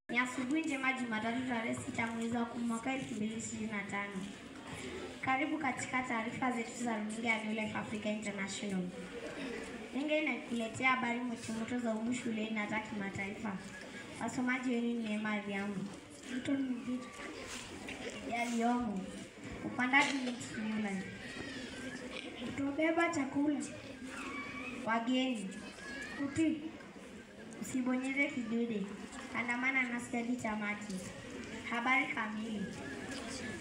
Ni asubuhi njema Jumatatu tarehe 6 mwezi wa 10 mwaka 2025. Karibu katika taarifa zetu za runinga ya New Life Africa International. Runinga inakuletea habari moto za humu shuleni na za kimataifa. Wasomaji wenu ni Neema Riamu. Yaliyomo. Upandaji miti New Life. Kutobeba chakula. Wageni. Kuti. Usibonyeze kidude. Andamana nasi hadi tamati. Habari kamili.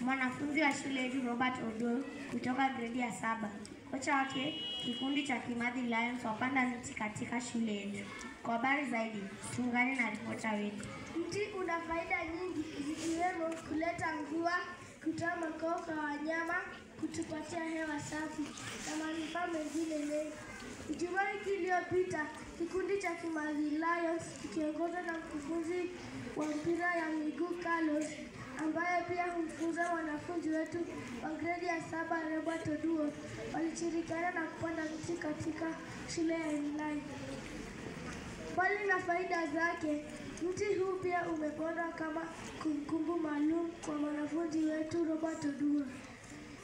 Mwanafunzi wa shule yetu Robert Odo kutoka gredi ya 7. Kocha wake kikundi cha Kimathi Lions wapanda miti katika shule yetu. Kwa habari zaidi, tuungane na ripota wetu. Mti una faida nyingi zikiwemo kuleta mvua, kutoa makao kwa wanyama, kutupatia hewa safi na manufaa mengine mengi. Ijumaa wiki iliyopita, kikundi cha Kimathi Lions kikiongozwa na mkufunzi wa mpira ya miguu Carlos, ambaye pia humfunza wanafunzi wetu wa gredi ya 7 Robert Oduor, walishirikiana na kupanda miti katika shule ya Inline. Mbali na faida zake, mti huu pia umepandwa kama kumbukumbu maalum kwa mwanafunzi wetu Robert Oduor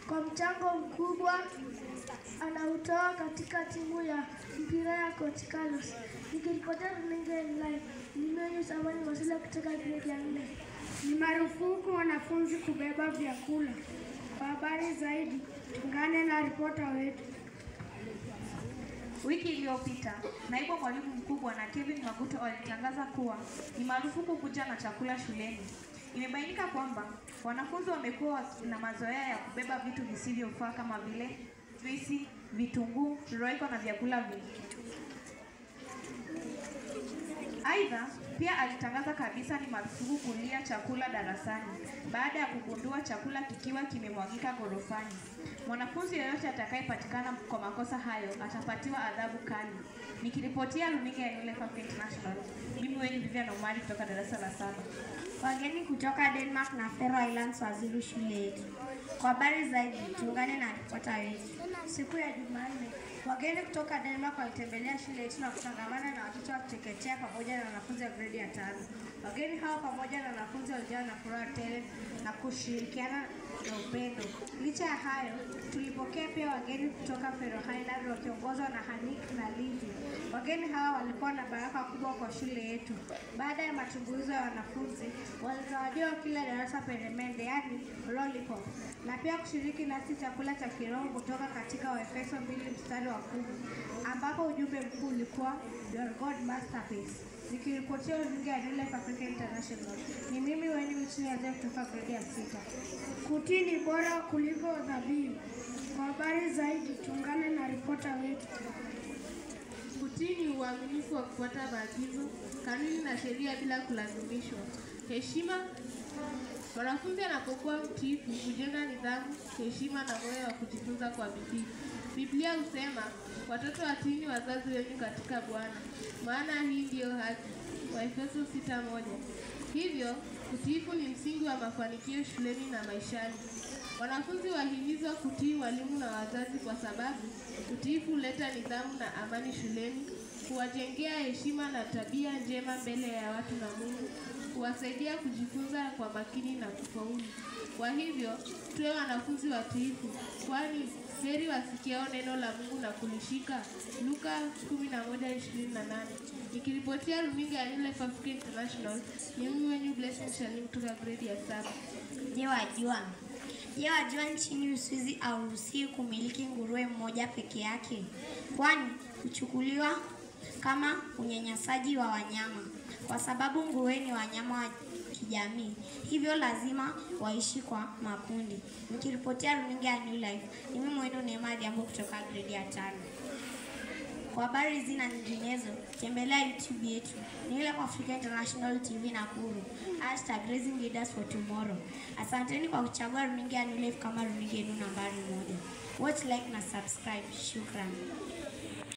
kwa mchango mkubwa anautoa katika timu ya mpira ya Coach Carlos. Nikiripotia runinga ya Inline, nimeonyo Samani Masula kutoka gredi ya 4. Ni marufuku wanafunzi kubeba vyakula. Kwa habari zaidi, tuungane na ripota wetu. Wiki iliyopita, naibu mwalimu mkuu Bwana Kevin Maguto alitangaza kuwa ni marufuku kuja na chakula shuleni. Imebainika kwamba wanafunzi wamekuwa na mazoea ya kubeba vitu visivyofaa kama vile juisi, vitunguu, roiko na vyakula vingi. Aidha, pia alitangaza kabisa ni marufuku kulia chakula darasani baada ya kugundua chakula kikiwa kimemwagika gorofani. Mwanafunzi yeyote atakayepatikana kwa makosa hayo atapatiwa adhabu kali. Nikiripotia runinga ya New Life Africa International, mimi wenu Vivian Omari kutoka darasa la 7. Wageni kutoka Denmark na Faroe Islands wazuru shule yetu. Kwa habari zaidi, tuungane na ripota wetu. Siku ya Jumanne, wageni kutoka Denmark walitembelea shule yetu na kutangamana na watoto wa chekechea pamoja na wanafunzi wa gredi ya 5. Wageni hao pamoja na wanafunzi walijawa na furaha tele na kushirikiana na upendo. Licha ya hayo, tulipokea pia wageni kutoka Faroe Islands wakiongozwa na Hanik na Livi. Wageni hawa walikuwa na baraka kubwa kwa shule yetu. Baada ya matumbuizo ya wanafunzi, walizawadiwa kila darasa peremende, yani lollipop, na pia kushiriki nasi chakula cha kiroho kutoka katika Waefeso 2:10, ambapo ujumbe mkuu ulikuwa Your God Masterpiece. Nikiripotia runinga ya New Life Africa International, ni mimi wenu Mchunyaze kutoka gredi ya 6. Kutii ni bora kuliko dhabihu. Kwa habari zaidi, tuungane na ripota wetu. Kutii ni uaminifu wa kufuata maagizo, kanuni na sheria bila kulazimishwa. Heshima. Mwanafunzi anapokuwa mtiifu hujenga nidhamu, heshima na moyo wa kujifunza kwa bidii. Biblia husema, watoto watiini wazazi wenu katika Bwana, maana hii ndiyo haki. Waefeso 6:1. Hivyo, utiifu ni msingi wa mafanikio shuleni na maishani. Wanafunzi wahimizwa kutii walimu na wazazi kwa sababu utiifu huleta nidhamu na amani shuleni, kuwajengea heshima na tabia njema mbele ya watu na Mungu, kuwasaidia kujifunza kwa makini na kufaulu. Kwa hivyo, tuwe wanafunzi watiifu, kwani heri wasikiao neno la Mungu na kulishika. Luka 11:28. Nikiripotia runinga ya New Life Africa International, ni mimi wenu Blessing Shalim kutoka gredi ya 7. Je, wajua nchini Uswizi hauruhusiwi kumiliki nguruwe mmoja peke yake, kwani huchukuliwa kama unyanyasaji wa wanyama, kwa sababu nguruwe ni wanyama wa kijamii, hivyo lazima waishi kwa makundi. Nikiripotia runinga ya New Life, mimi mwenu Neema Riamu kutoka gredi ya 5. Kwa habari hizi na nyinginezo, tembelea YouTube yetu New Life Africa International TV Nakuru, #RaisingLeaders for Tomorrow. Asanteni kwa kuchagua runinga ya New Life kama runinga yenu nambari 1. Watch, like na subscribe. Shukran.